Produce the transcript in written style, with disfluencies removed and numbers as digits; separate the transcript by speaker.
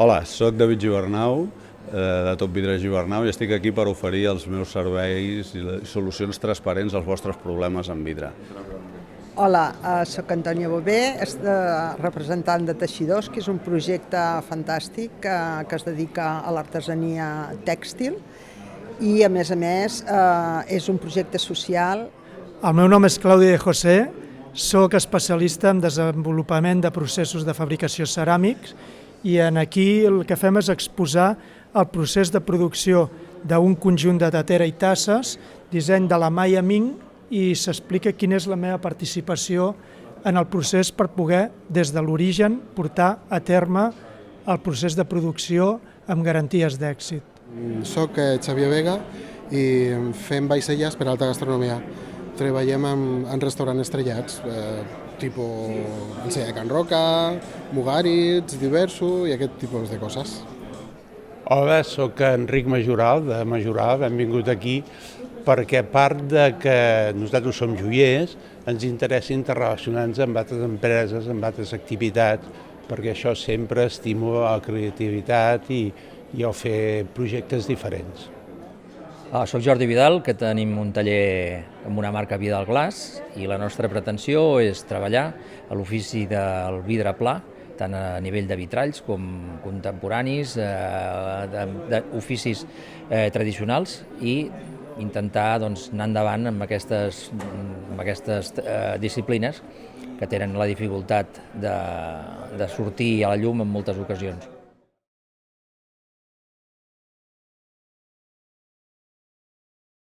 Speaker 1: Hola, soc David Gibernau, de Top Vidre Gibernau, i estic aquí per oferir els meus serveis i solucions transparents als vostres problemes amb vidre.
Speaker 2: Hola, soc Antònia Bové, representant de Teixidors, que és un projecte fantàstic que es dedica a l'artesania tèxtil i, a més, és un projecte social.
Speaker 3: El meu nom és Claudi de José, soc especialista en desenvolupament de processos de fabricació ceràmics i aquí el que fem és exposar el procés de producció d'un conjunt de tatera i tasses, disseny de la Maia Ming, i s'explica quina és la meva participació en el procés per poder, des de l'origen, portar a terme el procés de producció amb garanties d'èxit.
Speaker 4: Soc Xavier Vega i fem vaixelles per a alta gastronomia. Treballem en restaurants estrellats, tipus Ensenya de Can Roca, Mugaritz, Diverso i aquest tipus de coses.
Speaker 5: Hola, soc Enric Majoral, de Majoral, benvingut aquí, perquè a part de que nosaltres som joiers, ens interessa interrelacionar-nos amb altres empreses, amb altres activitats, perquè això sempre estimula la creativitat i el fer projectes diferents.
Speaker 6: Soc Jordi Vidal, que tenim un taller amb una marca Vidal Glass i la nostra pretensió és treballar a l'ofici del vidre pla, tant a nivell de vitralls com contemporanis, d'oficis tradicionals i intentar anar endavant amb aquestes disciplines que tenen la dificultat de sortir a la llum en moltes ocasions.